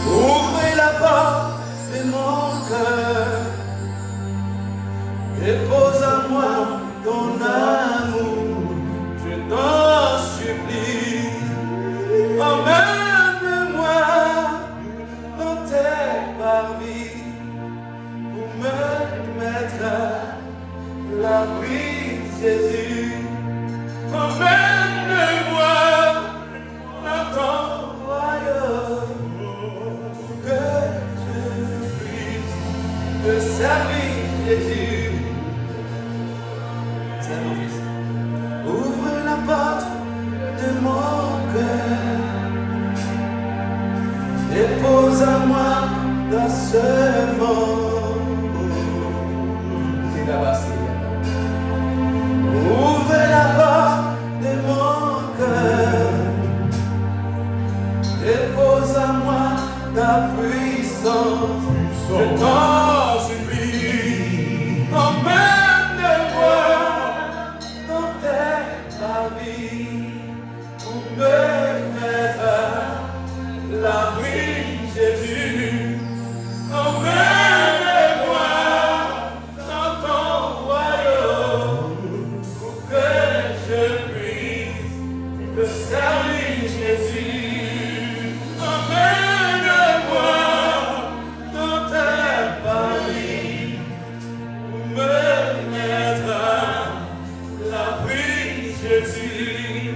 Ouvrez la porte de mon cœur. Dépose à moi ton amour, je t'en supplie. Emmène-moi dans tes parvis pour me mettre à l'abri, Jésus. Emmène-moi dans ton royaume pour que je puisse te servir, Jésus. Ouvre la porte de mon cœur, dépose à moi dans ce monde. Ouvre la porte de mon cœur, dépose à moi ta puissance. Je t'en supplie, emmène-moi dans tes parvis pour me mettre à l'abri, Jésus. Emmène-moi dans ton royaume pour que je puisse te servir, Jésus. Emmène-moi dans tes parvis pour me mettre à l'abri, Jésus.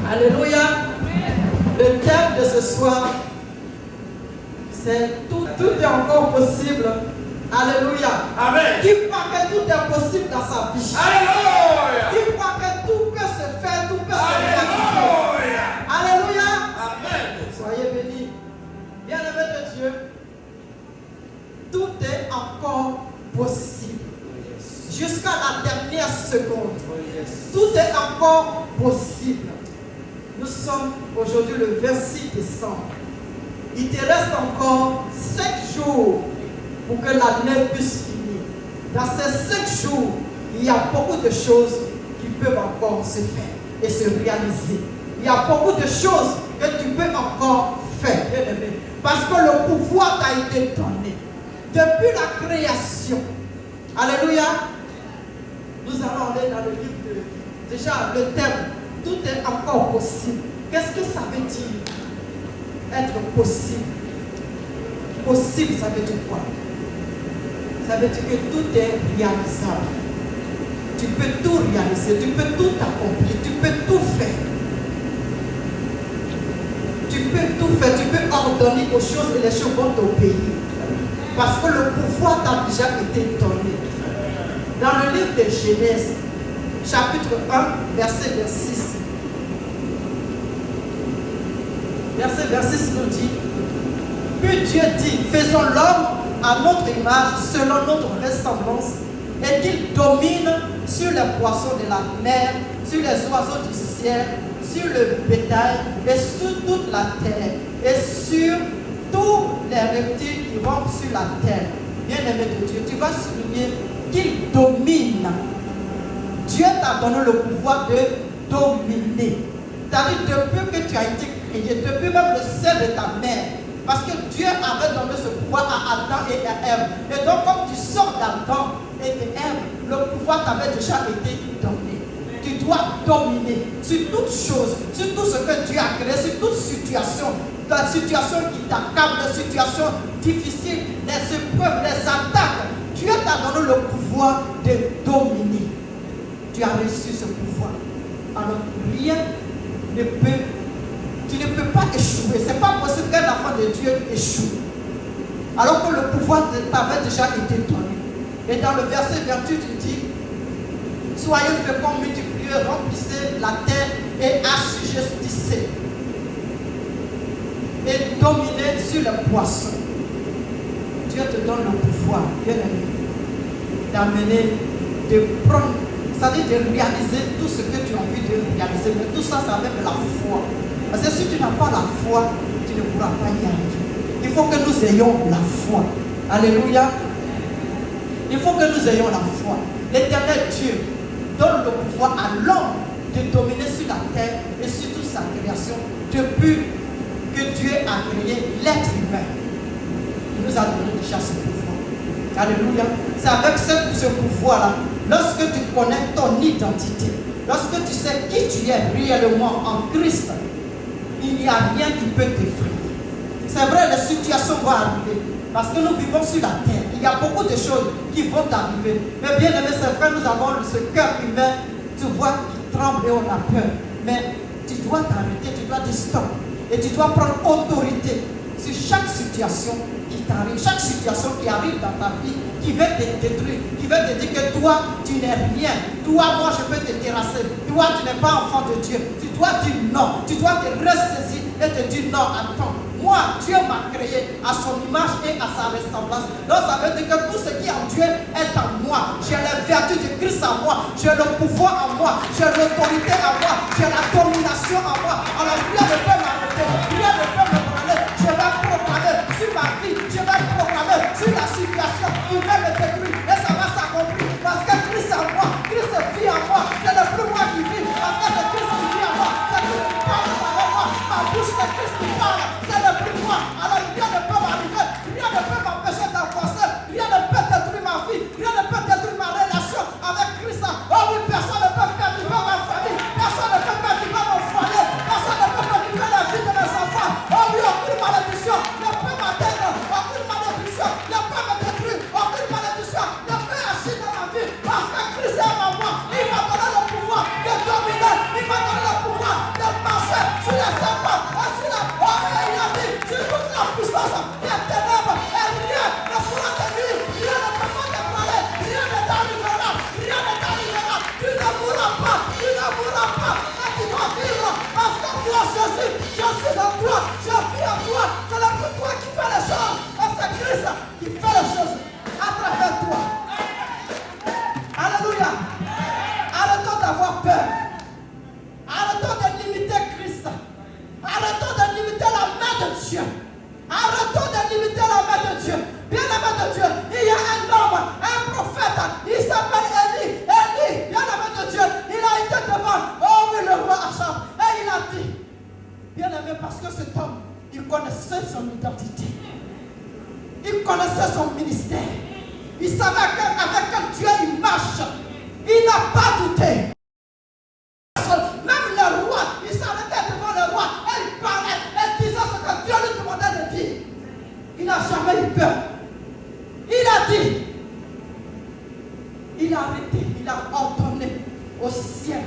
Alléluia. Le thème de ce soir, c'est tout est encore possible. Alléluia. Amen. Qui croit que tout est possible dans sa vie? Alléluia. Qui croit que tout peut se faire, tout peut se réaliser? Alléluia. Amen. Soyez bénis. Bien-aimé de Dieu, tout est encore possible. Jusqu'à la dernière seconde, tout est encore possible. Nous sommes aujourd'hui le 26 décembre. Il te reste encore 5 jours pour que l'année puisse finir. Dans ces 5 jours, il y a beaucoup de choses qui peuvent encore se faire et se réaliser. Il y a beaucoup de choses que tu peux encore faire, bien-aimé. Parce que le pouvoir t'a été donné. Depuis la création. Alléluia. Nous allons aller dans le livre de... Déjà, le thème, tout est encore possible. Qu'est-ce que ça veut dire? Être possible. Possible, ça veut dire quoi? Ça veut dire que tout est réalisable. Tu peux tout réaliser, tu peux tout accomplir, tu peux tout faire. Tu peux tout faire, tu peux ordonner aux choses et les choses vont t'obéir. Parce que le pouvoir t'a déjà été donné. Dans le livre de Genèse, chapitre 1, verset 26. Verset 26 nous dit, puis Dieu dit, faisons l'homme à notre image, selon notre ressemblance, et qu'il domine sur les poissons de la mer, sur les oiseaux du ciel, sur le bétail, et sur toute la terre, et sur tous les reptiles qui rampent sur la terre. Bien-aimé de Dieu, tu vas souligner qu'il domine. Dieu t'a donné le pouvoir de dominer. C'est-à-dire depuis que tu as été créé, depuis même le sein de ta mère, parce que Dieu avait donné ce pouvoir à Adam et à Ève. Et donc comme tu sors d'Adam et d'Ève, le pouvoir t'avait déjà été donné. Tu dois dominer sur toute chose, sur tout ce que Dieu a créé, sur toute situation. La situation qui t'accable, les situations difficiles, les épreuves, les pouvoir de dominer. Tu as reçu ce pouvoir. Alors rien ne peut, tu ne peux pas échouer. Ce n'est pas possible qu'un enfant de Dieu échoue. Alors que le pouvoir t'avait déjà été donné. Et dans le verset 28, il dit, soyez féconds, multipliez, remplissez la terre et assujettissez. Et dominez sur les poissons. Dieu te donne le pouvoir, bien aimé, d'amener, de prendre, c'est-à-dire de réaliser tout ce que tu as envie de réaliser. Mais tout ça, c'est avec la foi. Parce que si tu n'as pas la foi, tu ne pourras pas y arriver. Il faut que nous ayons la foi. Alléluia. Il faut que nous ayons la foi. L'Éternel Dieu donne le pouvoir à l'homme de dominer sur la terre et sur toute sa création depuis que Dieu a créé l'être humain. Il nous a donné déjà ce pouvoir. Alléluia. C'est avec ce pouvoir-là, lorsque tu connais ton identité, lorsque tu sais qui tu es réellement en Christ, il n'y a rien qui peut t'effrayer. C'est vrai, les situations vont arriver. Parce que nous vivons sur la terre. Il y a beaucoup de choses qui vont arriver. Mais bien aimé, c'est vrai, nous avons ce cœur humain, tu vois, qui tremble et on a peur. Mais tu dois t'arrêter, tu dois dire stop. Et tu dois prendre autorité sur chaque situation qui t'arrive, chaque situation qui arrive dans ta vie, qui veut te détruire, qui veut te dire que toi, tu n'es rien. Toi, moi, je peux te terrasser. Toi, tu n'es pas enfant de Dieu. Tu dois dire non. Tu dois te ressaisir et te dire non, attends. Moi, Dieu m'a créé à son image et à sa ressemblance. Donc ça veut dire que tout ce qui est en Dieu est en moi. J'ai les vertus de Christ en moi. J'ai le pouvoir en moi. J'ai l'autorité en moi. J'ai la domination en moi. Alors rien ne peut m'arrêter. Rien ne peut me prendre. Je vais proclamer sur ma vie. Je vais proclamer sur la situation. Il va me détruire et ça va s'accomplir. Parce que Christ en moi. Christ vit en moi. C'est le plus moi qui vis. Parce que c'est Christ qui vit en moi. C'est Christ qui parle avec moi. Ma bouche, c'est Christ qui parle. C'est le plus moi. Alors rien ne peut m'arriver. Rien ne peut m'empêcher d'avancer. Rien ne peut détruire ma vie. Rien ne peut détruire ma relation avec Christ. Oh oui, personne ne peut perturber ma famille. Personne ne peut perturber mon foyer. Personne ne peut perturber la vie de mes enfants. Oh oui, aucune malédiction ne peut m'atteindre. Aucune malédiction ne peut me détruire. Aucune malédiction ne peut agir dans ma vie. Parce que Christ est en moi. Il m'a donné le pouvoir de dominer. Il m'a donné le pouvoir de marcher sur les serpents et sur la... Oh, il a dit, sur toute la puissance des ténèbres. Et rien ne pourra te nuire. Rien ne peut pas te parler. Rien ne t'arrivera. Rien ne t'arrivera. Tu ne mourras pas. Tu ne mourras pas. Et tu vas vivre. Parce que moi, Jésus, je suis en toi. Je vis en toi. C'est le plus toi qui fait les choses. Et c'est Christ qui fait les choses à travers toi. Alléluia. Arrêtons d'avoir peur. Arrêtons de limiter Christ. Arrêtons de limiter la main de Dieu. Arrêtons de limiter la main de Dieu. Bien-aimé de Dieu, il y a un homme, un prophète, il s'appelle Élie. Élie, bien-aimé de Dieu, il a été devant, oh oui, le roi Achab. Et il a dit, bien-aimé, parce que cet homme, il connaissait son identité. Il connaissait son ministère. Il savait qu'avec quel Dieu il marche. Il n'a pas douté. Même le roi, il s'arrêtait devant le roi et il parlait et disait ce que Dieu lui demandait de dire. Il n'a jamais eu peur. Il a dit, il a arrêté, il a ordonné au ciel,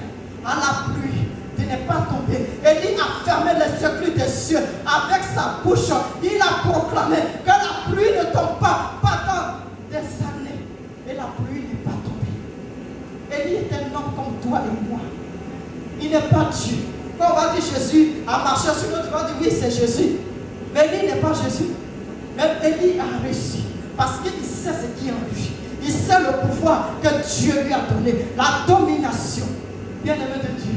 à la pluie, de ne pas tomber. Élie a fermé les circuits des cieux avec sa bouche. Il a proclamé que la pluie ne tombe pas pendant des années. Et la pluie n'est pas tombée. Élie est un homme comme toi et moi. Il n'est pas Dieu. Quand on va dire Jésus a marché sur nous, tu vas dire oui, c'est Jésus. Mais Élie n'est pas Jésus. Même Élie a réussi. Parce qu'il sait ce qui est en lui. Il sait le pouvoir que Dieu lui a donné. La domination. Bien-aimé de Dieu.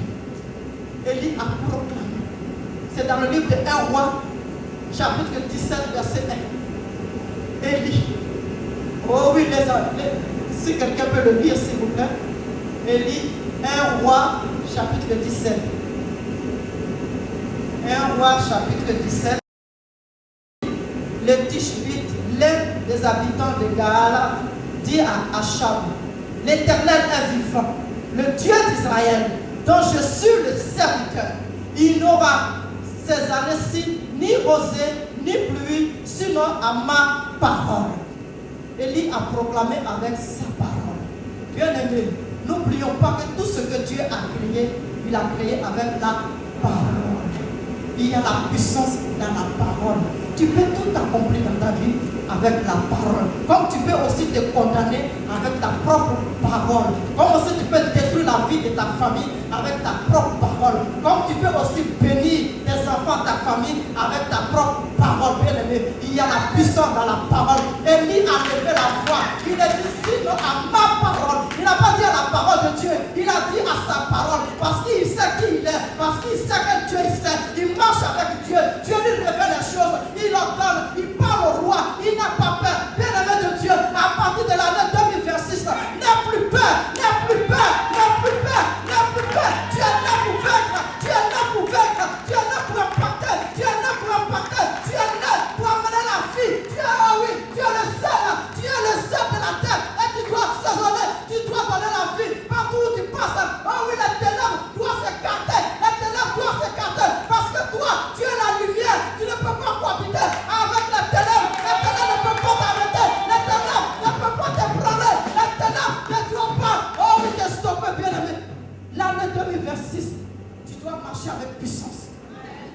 Élie a proclamé. C'est dans le livre de 1 roi, chapitre 17, verset 1. Élie. Oh oui, si quelqu'un peut le lire, s'il vous plaît. Élie, 1 roi, chapitre 17. 1 roi, chapitre 17. Le 18, l'un des habitants de Gaala dit à Achab, l'Éternel est vivant, le Dieu d'Israël, dont je suis le serviteur. Il n'aura ces années-ci ni rosée, ni pluie, sinon à ma parole. Élie a proclamé avec sa parole. Bien-aimés, n'oublions pas que tout ce que Dieu a créé, il a créé avec la parole. Il y a la puissance dans la parole. Tu peux tout accomplir dans ta vie avec la parole. Comme tu peux aussi te condamner avec ta propre parole. Comme aussi tu peux détruire la vie de ta famille avec ta propre parole. Comme tu peux aussi bénir tes enfants, ta famille avec ta propre parole. Bien aimé, il y a la puissance dans la parole. Élie a levé la voix. Il a dit sinon à ma parole. Il n'a pas dit à la parole de Dieu. Il a dit à sa parole. Parce qu'il sait qui il est. Parce qu'il sait que Dieu il sait. Il marche avec Dieu. Dieu lui révèle les choses. Il ordonne. Il parle au roi. Il n'a pas peur. Bien-aimé de Dieu, à partir de l'année 2026, n'aie plus peur. N'aie plus peur. N'aie plus peur. N'aie plus peur. Tu es là pour vaincre. Tu es là pour vaincre. Tu es là pour impacter. Tu es là pour impacter. Tu es là pour amener la vie. Tu es, ah oui, tu es le seul. Tu es le seul de la terre. Et tu dois saisonner. Tu dois donner la vie. Partout où tu passes. Ah oui, les ténèbres doivent s'écarter. Les ténèbres doivent s'écarter. Parce que toi, tu es la lumière. Tu ne peux pas cohabiter avec les ténèbres. Les ténèbres ne peuvent pas t'arrêter. Les ténèbres ne peuvent pas t'ébranler. Les ténèbres ne doivent pas. Oh oui, t'es stoppé, bien-aimé. L'année 2026, tu dois marcher avec puissance.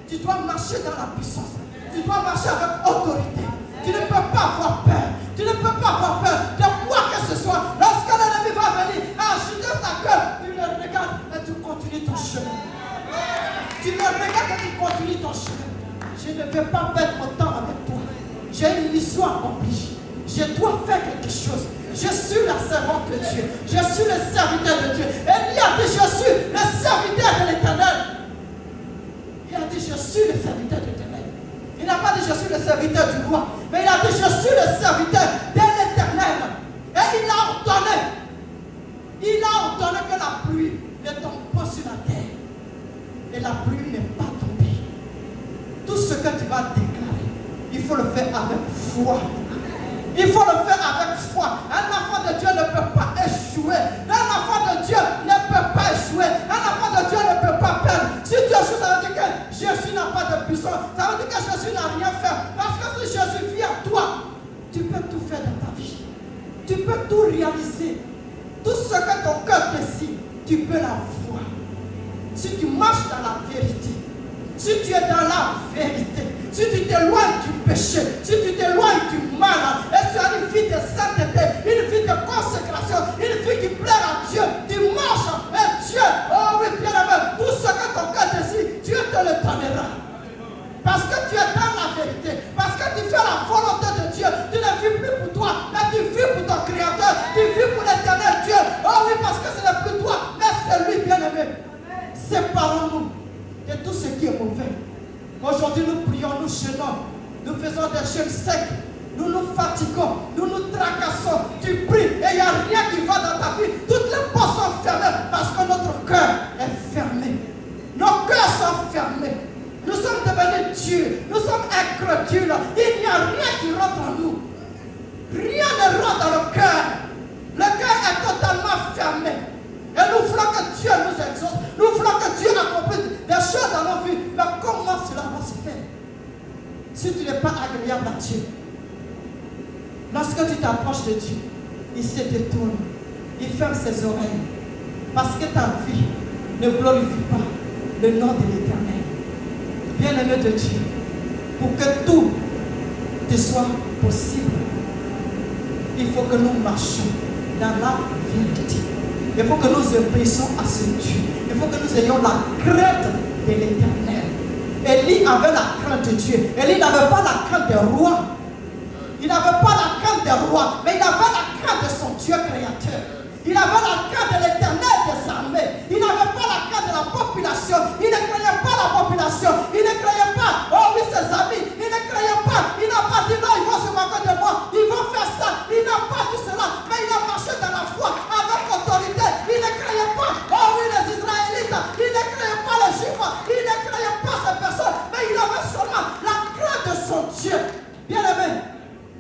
Tu dois marcher dans la puissance. Tu dois marcher avec autorité. Tu ne peux pas avoir peur. Tu ne peux pas avoir peur de quoi que ce soit. Lorsque l'ennemi va venir agiter ta gueule, tu le regardes et tu continues ton chemin. Tu le regardes et tu continues ton chemin. Je ne vais pas perdre mon temps avec toi. J'ai une mission accomplie. Je dois faire quelque chose. Je suis la servante de Dieu. Je suis le serviteur de Dieu. Et il a dit, je suis le serviteur de l'Éternel. Il a dit, je suis le serviteur de l'Éternel. Il n'a pas dit, je suis le serviteur du roi. Mais il a dit, je suis le serviteur de l'Éternel. Et il a ordonné. Il a ordonné que la pluie ne tombe pas sur la terre. Et la pluie n'est pas tombée. Tout ce que tu vas déclarer, il faut le faire avec foi. Il faut le faire avec foi. Un enfant de Dieu ne peut pas échouer. Un enfant de Dieu ne peut pas échouer. Un enfant de Dieu ne peut pas perdre. Si tu échoues, ça veut dire que Jésus n'a pas de puissance. Ça veut dire que Jésus n'a rien fait. Parce que si Jésus vient à toi, tu peux tout faire dans ta vie. Tu peux tout réaliser. Tout ce que ton cœur décide, tu peux la voir. Si tu marches dans la vérité, si tu es dans la vérité, si tu t'éloignes du péché, si tu t'éloignes du mal, et tu as une vie de sainteté, une vie de consécration, une vie qui plaît à Dieu, tu marches et Dieu, oh oui, bien aimé, tout ce que ton cœur désire, Dieu te le donnera. Parce que tu es dans la vérité, parce que tu fais la volonté de Dieu, tu ne vis plus pour toi, mais tu vis pour ton Créateur, tu vis pour l'éternel Dieu. Oh oui, parce que ce n'est plus toi, mais c'est lui, bien aimé. Séparons-nous de tout ce qui est mauvais. Aujourd'hui, nous prions, nous jeûnons, nous faisons des jeûnes secs, nous nous fatiguons, nous nous tracassons. Tu pries et il n'y a rien qui va dans ta vie. Toutes les portes sont fermées parce que notre cœur est fermé. Nos cœurs sont fermés. Nous sommes devenus Dieu, nous sommes incrédules. Il n'y a rien qui rentre en nous. Rien ne rentre dans le cœur. Le cœur est totalement fermé. Et nous voulons que Dieu nous exauce. Nous voulons que Dieu accomplisse des choses dans nos vies. Mais comment cela va se faire si tu n'es pas agréable à Dieu? Lorsque tu t'approches de Dieu, il se détourne. Il ferme ses oreilles. Parce que ta vie ne glorifie pas le nom de l'Éternel. Bien-aimé de Dieu, pour que tout te soit possible, il faut que nous marchions dans la vérité. Il faut que nous obéissions à ce Dieu. Il faut que nous ayons la crainte de l'Éternel. Élie avait la crainte de Dieu. Élie n'avait pas la crainte des rois. Il n'avait pas la crainte des rois, mais il avait la crainte de son Dieu créateur. Il avait la crainte de l'Éternel des armées. Il n'avait pas la crainte de la population. Il ne croyait pas la population. Il ne croyait pas, oh oui, ses amis. Il ne croyait pas. Il n'a pas dit non, ils vont se moquer de moi. Ils vont faire ça. Il n'a pas dit cela. Mais il a marché dans la foi avec autorité. Il ne croyait pas, oh oui, les Israélites. Il ne croyait pas les Juifs. Il ne croyait pas ces personnes. Mais il avait seulement la crainte de son Dieu. Bien aimé,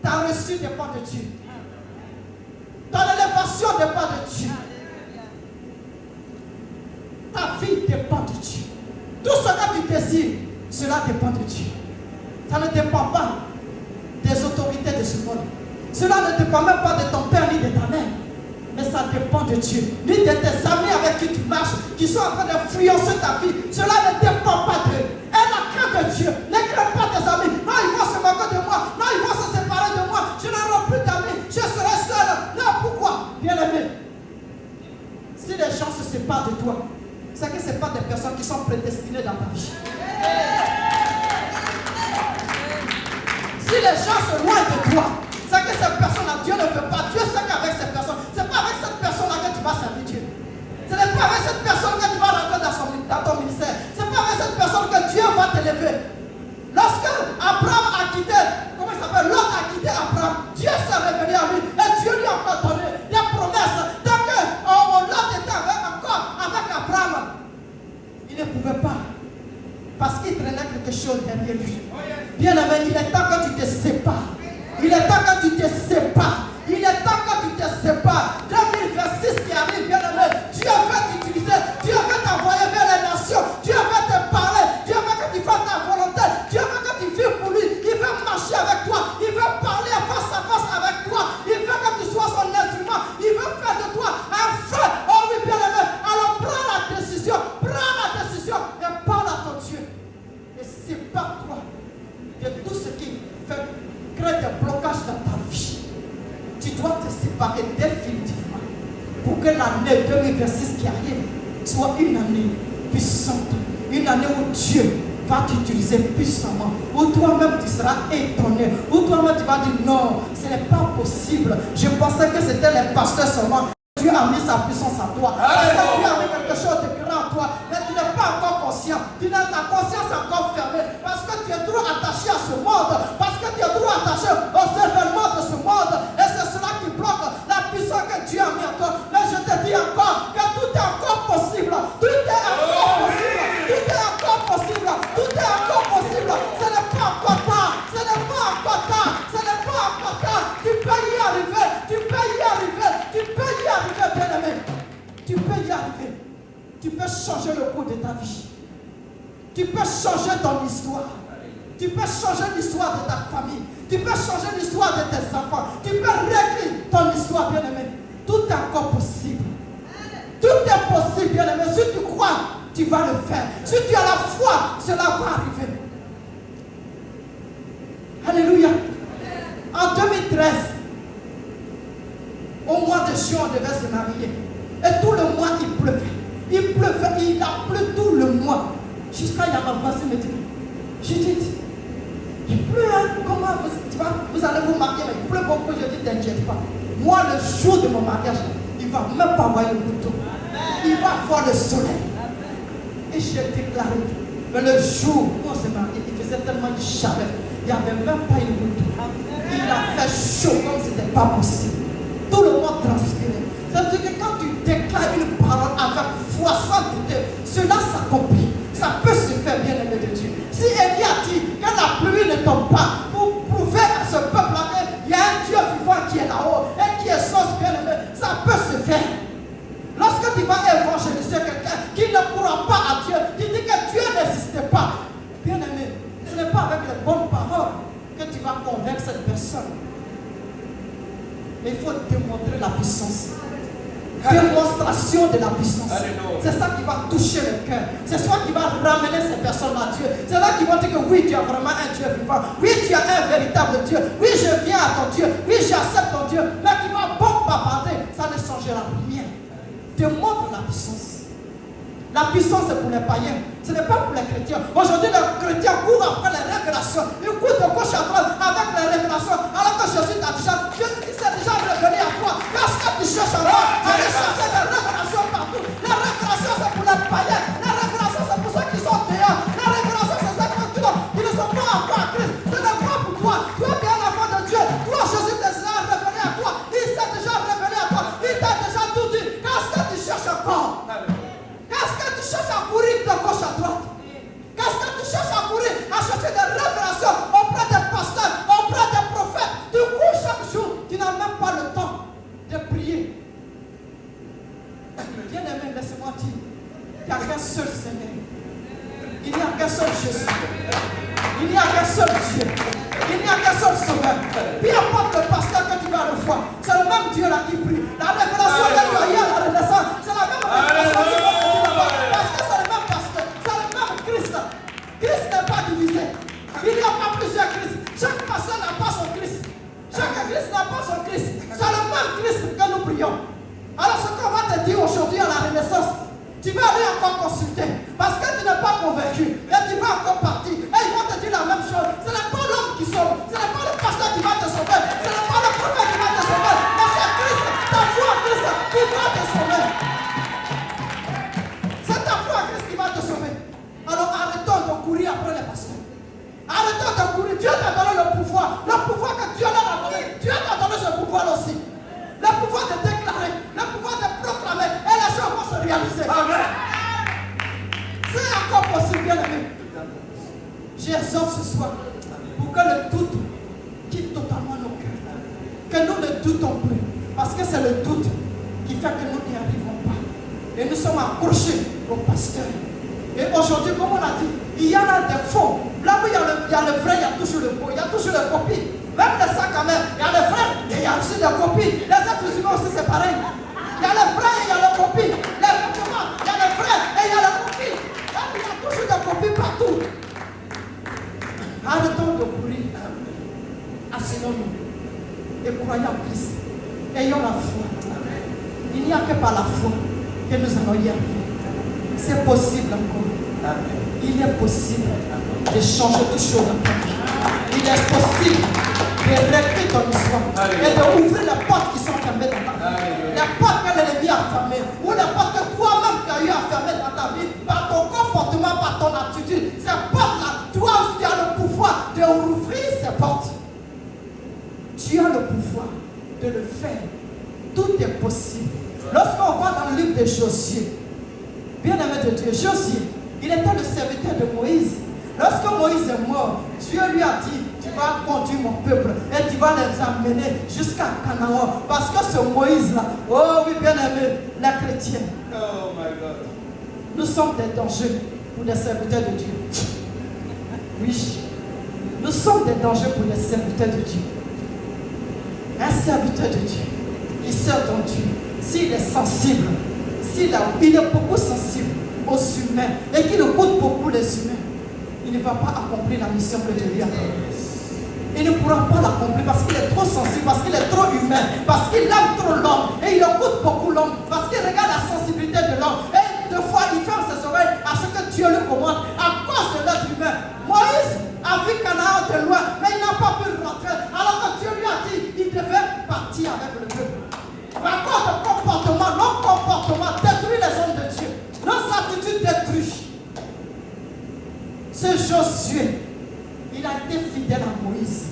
ta réussite dépend de Dieu. Ton élévation dépend de Dieu. Ta vie dépend de Dieu. Tout ce que tu désires, cela dépend de Dieu. Ça ne dépend pas des autorités de ce monde. Cela ne dépend même pas de ton père ni de ta mère. Mais ça ça dépend de Dieu, ni de tes amis avec qui tu marches, qui sont en train d'influencer ta vie. Cela ne dépend pas d'eux. Et la crainte de Dieu, ne crains pas tes amis. Non, ils vont se moquer de moi. Non, ils vont se séparer de moi. Je n'aurai plus d'amis. Je serai seul. Non, pourquoi? Bien-aimé, si les gens se séparent de toi, c'est que ce n'est pas des personnes qui sont prédestinées dans ta vie. Si les gens se loignent de toi, c'est que cette personne-là, Dieu ne veut pas. Dieu sait qu'avec cette personne, ce n'est pas avec cette personne-là que tu vas servir Dieu. Ce n'est pas avec cette personne que tu vas rentrer dans ton ministère. Ce n'est pas avec cette personne que Dieu va t'élever. Lorsque Abraham a quitté, comment il s'appelle, Lot a quitté Abraham, Dieu s'est révélé à lui et Dieu lui a encore donné des promesses. Donc, Lot était encore avec Abraham. Il ne pouvait pas. Parce qu'il traînait quelque chose derrière lui. Bien aimé, il est temps que tu te sépares. Il est temps que tu te sépares. Il est temps que tu te sépares. 2026 qui arrive, bien aimé, Dieu veut t'utiliser. Dieu veut t'envoyer vers les nations. Dieu veut te parler. Dieu veut que tu fasses ta volonté. Dieu veut que tu vives pour lui. Il veut marcher avec toi. Il veut parler face à face avec toi. Il veut que tu sois son instrument. Il veut faire de toi un feu. Oh oui, bien aimé. Alors prends la décision. Prends la décision et parle à ton Dieu. Et sépare-toi de tout ce qui fait créer des blocages dans ta vie. Tu dois te séparer définitivement pour que l'année 2026 qui arrive soit une année puissante, une année où Dieu va t'utiliser puissamment, où toi-même tu seras étonné, où toi-même tu vas dire non, ce n'est pas possible. Je pensais que c'était les pasteurs seulement. Dieu a mis sa puissance en toi. Parce que Dieu a mis quelque chose de grand en toi. Mais tu n'es pas encore conscient. Ta conscience est encore fermée. Parce que tu es trop attaché à ce monde. Parce que tu es trop attaché aux événements de ce monde. Et c'est cela qui bloque la puissance que Dieu a mis en toi. Mais je te dis encore que tout est encore possible. Tout est encore possible. Tout est encore possible. Tout est encore possible. Ce n'est pas encore tard. Ce n'est pas encore tard. Ce n'est pas encore tard. Tu peux y arriver. Tu peux y arriver. Tu peux y arriver. Bien-aimé, tu peux y arriver. Tu peux changer le cours de ta vie. Tu peux changer ton histoire. Tu peux changer l'histoire de ta famille. Tu peux changer l'histoire de tes enfants. Tu peux réécrire ton histoire, bien-aimé. Tout est encore possible. Tout est possible, bien-aimé. Si tu crois, tu vas le faire. Si tu as la foi, cela va arriver. Alléluia. En 2013, au mois de juin, on devait se marier. Et tout le mois, il pleuvait. Il pleuvait, il a plu tout le mois. Jusqu'à il y a ma voisine me dit, Judith, il pleut, hein? Comment vous allez vous marier? Mais il pleut beaucoup. Je dis, t'inquiète pas. Moi, le jour de mon mariage, il ne va même pas voir le couteau. Il va voir le soleil. Et j'ai déclaré. Mais le jour où on s'est marié, il faisait tellement de chaleur. Il n'y avait même pas une goutte d'eau. Il a fait chaud comme ce n'était pas possible. Tout le monde transpirait. Ça veut dire que quand tu déclares une parole avec foi, sans douter, cela s'accomplit. Ça peut se faire, bien aimé de Dieu. Si Élie a dit que la pluie ne tombe pas pour prouver à ce peuple-là qu'il y a un Dieu vivant qui est là-haut et qui est sauce, bien aimé, ça peut se faire. Lorsque tu vas évangéliser quelqu'un qui ne croit pas à Dieu, qui dit que Dieu n'existe pas, bien aimé, ce n'est pas avec les bonnes paroles que tu vas convaincre cette personne. Mais il faut démontrer la puissance. Démonstration de la puissance. C'est ça qui va toucher le cœur. C'est ça qui va ramener ces personnes à Dieu. C'est là qui vont dire que oui, tu as vraiment un Dieu vivant. Oui, tu as un véritable Dieu. Oui, je viens à ton Dieu. Oui, j'accepte ton Dieu. Mais qui va bon bavarder, ça ne changera rien. Démontre la puissance. La puissance c'est pour les païens. Ce n'est pas pour les chrétiens. Aujourd'hui, les chrétiens courent après les révélations. Ils courent de gauche à droite avec les révélations. Alors que Jésus t'a déjà, Jésus s'est déjà révélé à toi. Qu'est-ce que tu cherches à moi? Allez chercher des révélations partout. Les révélations c'est pour les païens. Les révélations c'est pour ceux qui sont dehors. Les révélations c'est ceux qui ne sont pas encore à Christ. Ce n'est pas pour toi. Toi qui es un enfant de Dieu. Toi Jésus t'est déjà révélé à toi. Il s'est déjà révélé à toi. Il t'a déjà tout dit. Qu'est-ce que tu cherches encore? Qu'est-ce que tu cherches à courir de gauche à droite? Qu'est-ce que tu cherches à courir? À chercher des révélations auprès des pasteurs, auprès des prophètes. Du coup, chaque jour, tu n'as même pas le temps de prier. Bien aimé, laissez-moi dire, il n'y a qu'un seul Seigneur. Il n'y a qu'un seul Jésus. Il n'y a qu'un seul Dieu. Il n'y a qu'un seul sauveur. Peu importe le pasteur que tu vas le voir, c'est le même Dieu là qui prie. La révélation de Dieu pas son Christ. C'est le même Christ que nous prions. Alors ce qu'on va te dire aujourd'hui à la Renaissance, tu vas aller encore consulter. Parce que tu n'es pas convaincu. Et tu vas encore partir. Et ils vont te dire la même chose. Ce n'est pas l'homme qui sauve. Ce n'est pas le pasteur qui va te sauver. Ce n'est pas le prophète qui va te sauver. Mais c'est Christ, ta foi en Christ qui va te sauver. C'est ta foi en Christ qui va te sauver. Alors arrêtons de courir après les pasteurs. Arrêtons de courir. Dieu t'a donné le pouvoir. Le pouvoir que Dieu leur a donné. Dieu t'a donné ce pouvoir aussi. Le pouvoir de déclarer. Le pouvoir de proclamer. Et les choses vont se réaliser. Amen. C'est encore possible, bien aimé. J'exhorte ce soir pour que le doute quitte totalement nos cœurs. Que nous ne doutons plus. Parce que c'est le doute qui fait que nous n'y arrivons pas. Et nous sommes accrochés au pasteur. Et aujourd'hui, comme on a dit, il y en a des faux. Là où il y a le vrai, il y a toujours le faux. Il y a toujours les copies. Même les sacs à main, il y a les vrais et il y a aussi les copies. Les êtres humains aussi, c'est pareil. Il y a les vrais et il y a les copies. Les documents, il y a les vrais et il y a les copies. Là où il y a toujours des copies partout. Arrêtons de courir. Asseyons-nous et croyons en Christ. Ayons la foi. Il n'y a que par la foi que nous allons y arriver. C'est possible encore. Il est possible de changer toutes choses dans ta vie. Il est possible de réécrire ton histoire et d'ouvrir les portes qui sont fermées dans ta vie. Les portes que l'ennemi a fermées ou les portes que toi-même tu as eu à fermer dans ta vie par ton comportement, par ton attitude. Ces portes-là, toi aussi tu as le pouvoir de rouvrir ces portes. Tu as le pouvoir de le faire. Tout est possible. Lorsqu'on va dans le livre de Josué, bien-aimé de Dieu, Josué, il était le serviteur de Moïse. Lorsque Moïse est mort, Dieu lui a dit, tu vas conduire mon peuple et tu vas les amener jusqu'à Canaan. Parce que ce Moïse-là, oh oui, bien-aimé, les chrétiens, Oh my God. nous sommes des dangers pour les serviteurs de Dieu. Oui, nous sommes des dangers pour les serviteurs de Dieu. Un serviteur de Dieu qui sert dans Dieu, s'il est sensible, il est beaucoup sensible aux humains et qu'il écoute beaucoup les humains, il ne va pas accomplir la mission que Dieu lui a donnée. Il ne pourra pas l'accomplir parce qu'il est trop sensible, parce qu'il est trop humain, parce qu'il aime trop l'homme et il écoute beaucoup l'homme, parce qu'il regarde la sensibilité de l'homme. Et deux fois, il ferme ses oreilles à ce que Dieu lui commande à cause de l'être humain. Moïse a vu Canaan de loin, mais il n'a pas pu rentrer. Alors que Dieu lui a dit, il devait partir avec le peuple. À cause de comportement, nos comportements détruisent les hommes de Dieu. Nos attitudes détruisent. Ce Josué, il a été fidèle à Moïse.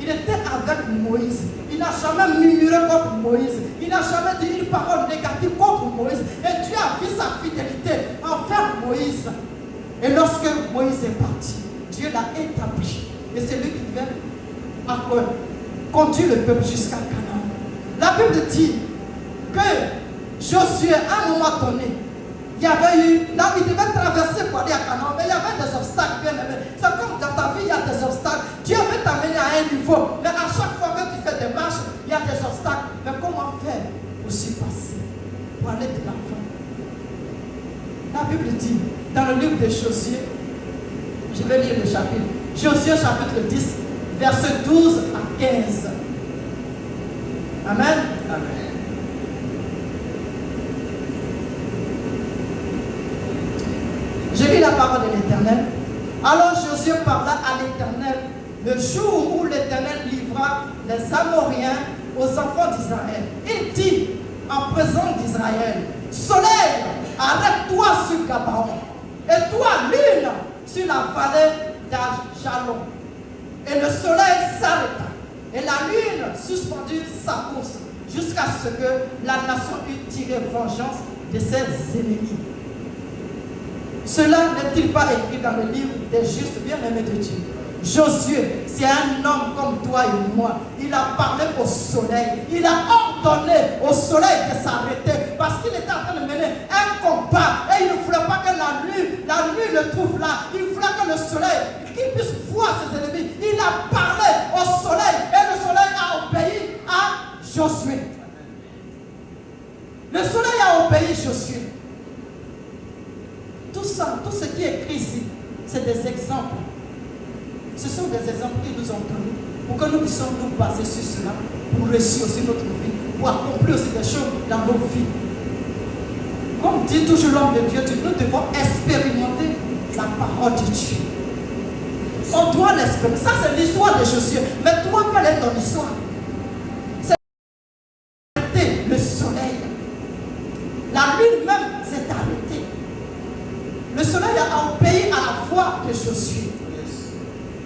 Il était avec Moïse. Il n'a jamais murmuré contre Moïse. Il n'a jamais dit une parole négative contre Moïse. Et Dieu a vu sa fidélité envers Moïse. Et lorsque Moïse est parti, Dieu l'a établi. Et c'est lui qui devait conduire le peuple jusqu'à Canaan. La Bible dit que Josué, à un moment donné, il y avait eu, là il devait traverser pour aller à Canaan, mais il y avait des obstacles, bien aimé. C'est comme dans ta vie, il y a des obstacles. Dieu veut t'amener à un niveau, mais à chaque fois que tu fais des marches, il y a des obstacles. Mais comment faire pour s'y passer, pour aller de l'avant? La Bible dit, dans le livre de Josué, je vais lire le chapitre, Josué chapitre 10, verset 12 à 15. Amen. Amen. Je lis la parole de l'Éternel. Alors Josué parla à l'Éternel le jour où l'Éternel livra les Amoriens aux enfants d'Israël. Il dit en présence d'Israël, soleil, arrête-toi sur Gabaon, et toi, lune, sur la vallée d'Ajalon. Et le soleil s'arrêta, et la lune suspendit sa course, jusqu'à ce que la nation eût tiré vengeance de ses ennemis. Cela n'est-il pas écrit dans le livre des justes bien-aimés de Dieu? Josué, c'est un homme comme toi et moi. Il a parlé au soleil. Il a ordonné au soleil de s'arrêter parce qu'il était en train de mener un combat. Et il ne voulait pas que la nuit le trouve là. Il voulait que le soleil, qu'il puisse voir ses ennemis. Il a parlé au soleil et le soleil a obéi à Josué. Le soleil a obéi Josué. Tout ça, tout ce qui est écrit ici, c'est des exemples. Ce sont des exemples qu'ils nous ont donnés pour que nous puissions nous baser sur cela, pour réussir aussi notre vie, pour accomplir aussi des choses dans nos vies. Comme dit toujours l'homme de Dieu, nous devons expérimenter la parole de Dieu. On doit l'expérimenter. Ça, c'est l'histoire de Josué. Mais toi, quelle est ton histoire? C'est le soleil. La lune même s'est arrêtée. Le soleil a obéi à la voix de Josué.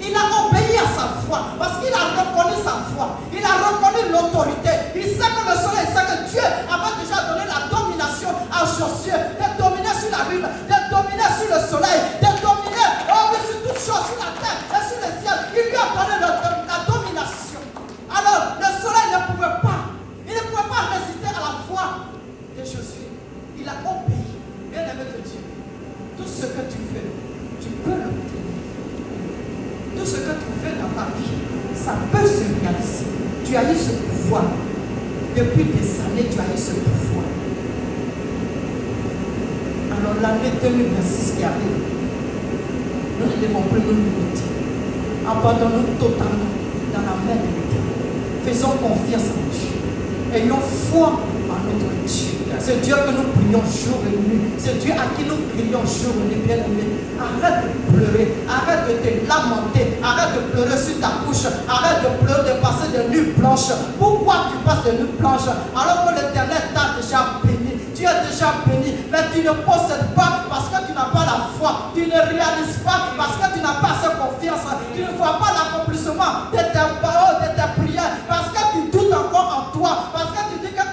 Il a obéi à sa foi parce qu'il a reconnu sa foi. Il a reconnu l'autorité. Il sait que le soleil, il sait que Dieu avait déjà donné la domination à Josué de dominer sur la lune, de dominer sur le soleil, de dominer sur toutes choses, sur la terre et sur le ciel. Il lui a donné la domination. Alors, le soleil ne pouvait pas, résister à la voix de Josué. Il a obéi. Bien-aimé de Dieu, tout ce que tu fais, tu peux l'obtenir. Tout ce que tu fais dans ta vie, ça peut se réaliser. Tu as eu ce pouvoir. Depuis des années, tu as eu ce pouvoir. Alors l'année 2026 qui arrive, nous ne devons plus nous limiter. Abandonnons totalement dans la main de l'Éternel. Faisons confiance en Dieu. Ayons foi en notre Dieu. C'est Dieu que nous prions jour et nuit. C'est Dieu à qui nous crions jour et nuit, bien-aimé. Arrête de pleurer. Arrête de te lamenter. Arrête de pleurer sur ta couche. Arrête de pleurer, de passer de nuits blanches. Pourquoi tu passes de nuits blanches alors que l'Éternel t'a déjà béni? Tu es déjà béni, mais tu ne possèdes pas parce que tu n'as pas la foi. Tu ne réalises pas parce que tu n'as pas cette confiance. Tu ne vois pas l'accomplissement de tes paroles, de tes prières, parce que tu doutes encore en toi. Parce que tu dis que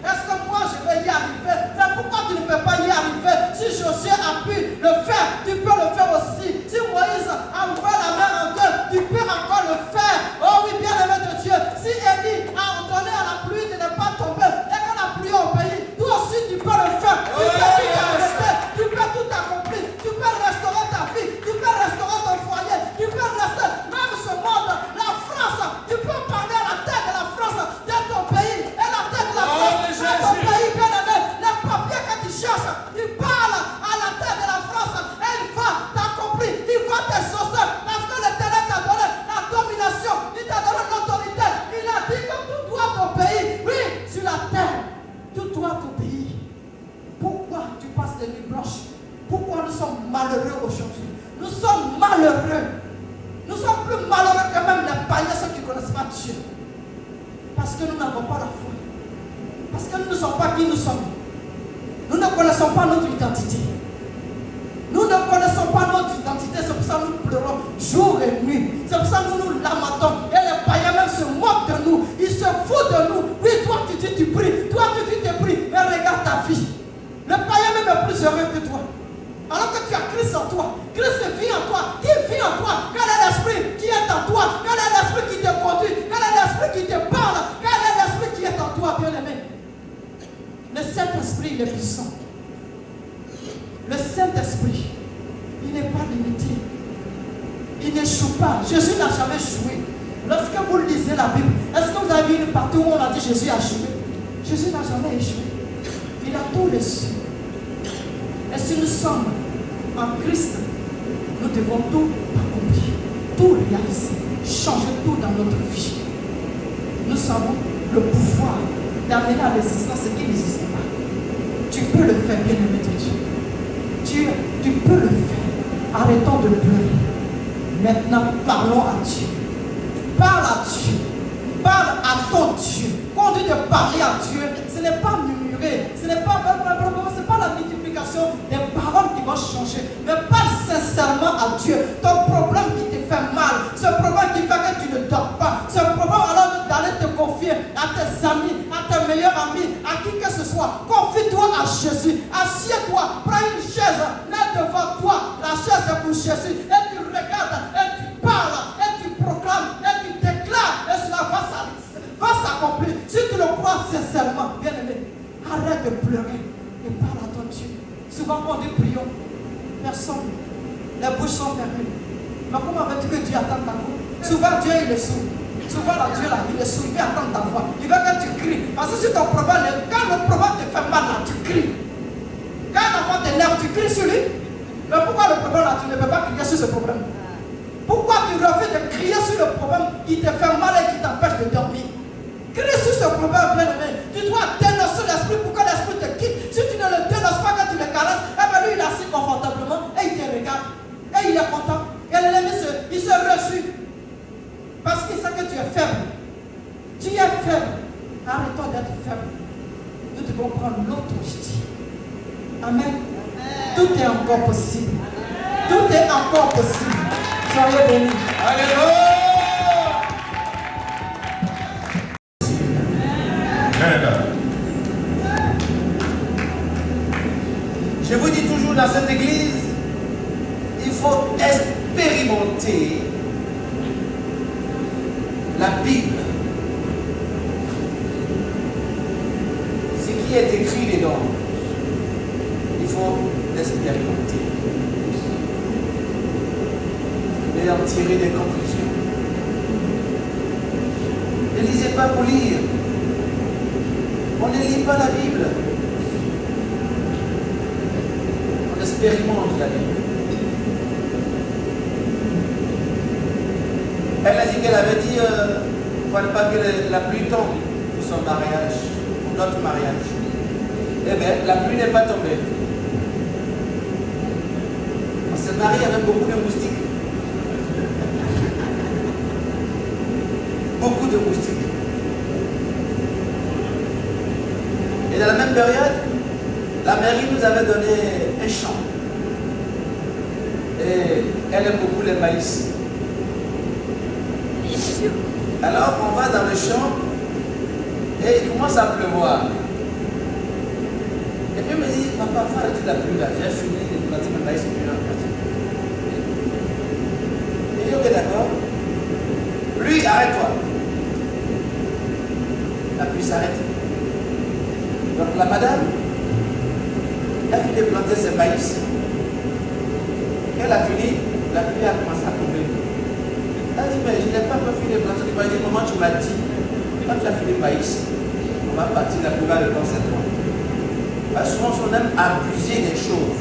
est-ce que moi je vais y arriver? Mais pourquoi tu ne peux pas y arriver? Si Josué a pu le faire, tu peux le faire aussi. Si Moïse a ouvert la mer en deux, tu peux encore le faire. Oh oui, bien-aimé de Dieu. Si Élie a ordonné à la pluie de ne pas tomber et que la pluie obéit, toi aussi tu peux le faire. Tu peux tout arrêter, tu peux tout accomplir, tu peux restaurer ta vie, tu peux restaurer ton foyer, tu peux rester même ce monde, la France. Tu peux parler à la tête de la France, de ton pays, et la tête de la France, de ton pays, bien-aimé. Les papiers que tu cherches, tu parles à la tête de la France et il va t'accomplir, il va t'exaucer parce que l'Éternel t'a donné la domination, il t'a donné l'autorité. Il a dit que tout doit t'obéir, oui, sur la terre, tout doit t'obéir. Pourquoi tu passes des nuits blanches? Pourquoi nous sommes malheureux aujourd'hui? Nous sommes malheureux. Nous sommes plus malheureux que même les païens, ceux qui ne connaissent pas Dieu. Parce que nous n'avons pas la foi. Parce que nous ne sommes pas qui nous sommes. Nous ne connaissons pas notre identité. Nous ne connaissons pas notre identité. C'est pour ça que nous pleurons jour et nuit. C'est pour ça que nous nous lamentons. Et les païens même se moquent de nous. Ils se foutent de nous. Oui, toi tu dis tu pries. Toi tu dis tu pries. Mais regarde ta vie. Le païen même est plus heureux que toi. Alors que tu as Christ en toi. Christ vit en toi. Qui vit en toi? Quel est l'esprit qui est en toi? Quel est l'esprit qui te conduit? Quel est l'esprit qui te parle? Quel est l'esprit qui est en toi, bien-aimé? Le Saint-Esprit, il est puissant. Le Saint-Esprit, il n'est pas limité. Il n'échoue pas. Jésus n'a jamais échoué. Lorsque vous lisez la Bible, est-ce que vous avez vu une partie où on a dit Jésus a échoué? Jésus n'a jamais échoué. Il a tout reçu. Et si nous sommes en Christ, nous devons tout accomplir, tout réaliser, changer tout dans notre vie. Nous avons le pouvoir d'amener à l'existence ce qui n'existe pas. Tu peux le faire, bien-aimé de Dieu. Tu peux le faire. Arrêtons de pleurer. Maintenant, parlons à Dieu. Parle à Dieu. Parle à ton Dieu. Quand on dit de parler à Dieu, ce n'est pas murmurer, ce n'est pas la multiplication des paroles qui vont changer, mais parle sincèrement à Dieu. Ton problème qui te fait mal, ce problème qui fait que tu ne dors pas, ce problème alors d'aller te confier à tes amis, à tes meilleurs amis, à qui que ce soit, confie-toi à Jésus, assieds-toi, prends une chaise, mets devant toi, la chaise est pour Jésus, et tu regardes, et tu parles, et tu proclames, et tu déclares, et cela va s'accomplir. Si tu le crois sincèrement, bien-aimé, arrête de pleurer et parle à ton Dieu. Souvent quand on dit prions, personne, les bouches sont fermées. Mais comment veux-tu que Dieu attende ta voix? Souvent Dieu il est sourd. Souvent là, Dieu là, il est sourd, il veut attendre ta voix. Il veut que tu cries. Parce que si ton problème, quand le problème te fait mal là, tu cries. Quand l'enfant t'énerve, tu cries sur lui. Mais pourquoi le problème là, tu ne peux pas crier sur ce problème? Pourquoi tu refuses de crier sur le problème qui te fait mal et qui t'empêche de dormir. Crie sur ce problème, bien aimé. Tu dois dénoncer l'esprit pour que l'esprit te quitte. Si tu ne le dénonces pas quand tu le caresses, eh bien lui il est assis confortablement et il te regarde. Et il est content. Et l'ennemi il se réjouit. Parce qu'il sait que tu es faible. Tu es faible. Arrête-toi d'être faible. Nous devons prendre l'autorité. Amen. Tout est encore possible. Tout est encore possible. Soyez bénis. Alléluia. Je vous dis toujours dans cette église, il faut expérimenter la Bible. Ce qui est écrit dedans, il faut l'expérimenter et en tirer des conclusions. Ne lisez pas pour lire. On ne lit pas la Bible. On expérimente la Bible. Elle a dit qu'elle avait dit il ne fallait pas que la pluie tombe pour son mariage, pour notre mariage. Eh bien, la pluie n'est pas tombée. On s'est marié avec beaucoup de moustiques. Beaucoup de moustiques. Et dans la même période, la mairie nous avait donné un champ. Et elle aime beaucoup les maïs. Alors on va dans le champ et il commence à pleuvoir. Et puis il me dit, papa, faut arrêter la pluie là. J'ai fini de planter mes maïs. Et il dit, ok, d'accord. Lui, arrête-toi. La pluie s'arrête. Donc la madame, elle a fini de planter ses maïs. Elle a fini, la pluie a commencé à tomber. Elle a dit, mais je n'ai pas fini de planter. Elle m'a dit, maman, tu m'as dit, quand tu as fini le maïs, on va partir, la pluie va répondre cette fois. Parce que souvent, on aime abuser des choses.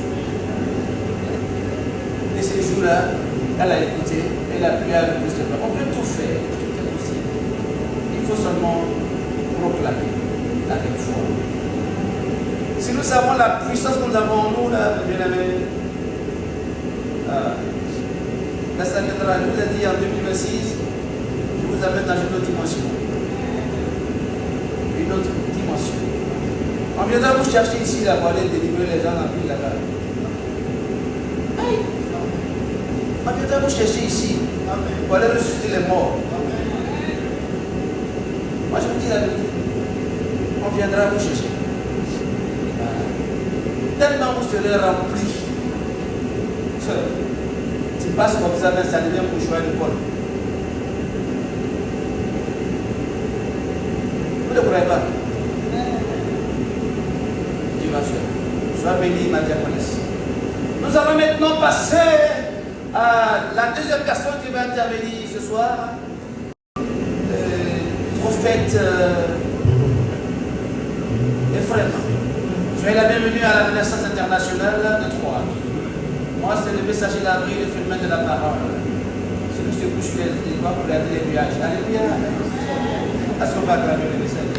Et ces jours-là, elle a écouté, et la pluie a repris cette fois. On peut tout faire, tout est possible. Il faut seulement proclamer avec foi. Si nous savons la puissance que nous avons en nous, là, bien aimé, la Sainte-Catherine nous a dit en 2026, je vous amène dans une autre dimension. Une autre dimension. On viendra vous chercher ici là, pour aller délivrer les gens dans la ville là-bas. On viendra vous chercher ici pour aller ressusciter les morts. Moi je vous dis la vérité. On viendra vous chercher. Tellement vous serez remplis. Tu passes comme ça, mais ça devient pour jouer le bol. Vous ne croyez pas? Dieu va faire. Sois béni, ma diaconesse. Nous allons maintenant passer à la deuxième personne qui va intervenir ce soir. Prophète Ephraim. Soyez la bienvenue à la Renaissance internationale de Troyes. Moi, c'est le messager d'avril, le phénomène de la parole. Celui qui se couche les doigts pour regarder les nuages. Alléluia. Est-ce qu'on va acclamer le messager?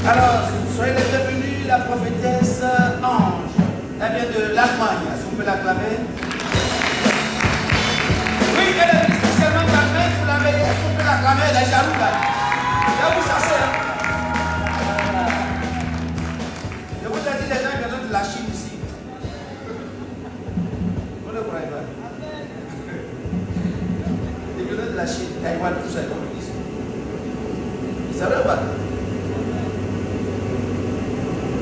Alors, soyez les bienvenus, la prophétesse Ange. Elle vient de l'Allemagne. Est-ce qu'on peut l'acclamer? Oui, elle est venue spécialement d'Allemagne pour la veiller. Est-ce qu'on peut l'acclamer? Elle est jaloux là. Elle va vous chasser. Je vous ai dit, les gens viennent de la Chine ici. Vous ne croyez pas? Ils viennent de la Chine, Taïwan, tout ça, comme ils disent. Vous savez ou pas?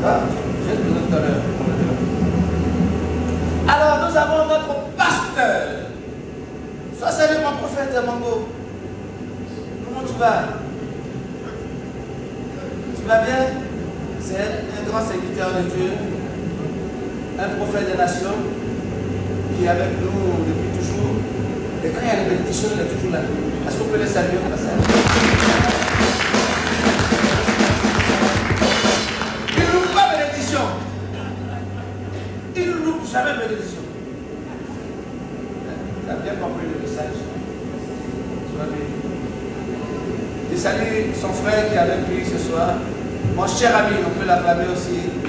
Ah, j'ai besoin tout à l'heure. Alors, nous avons notre pasteur. Sois salué, mon prophète Mango. Comment tu vas? Tu vas bien? C'est un grand serviteur de Dieu, un prophète des nations, qui est avec nous depuis toujours. Et quand il y a les bénédictions, il est toujours là. Est-ce qu'on peut le saluer comme ça? Il ne loupe pas bénédiction. Il ne loupe jamais bénédiction. Tu as bien compris le message. Sois béni. Je salue son frère qui est avec lui ce soir. Mon cher ami, on peut l'acclamer aussi.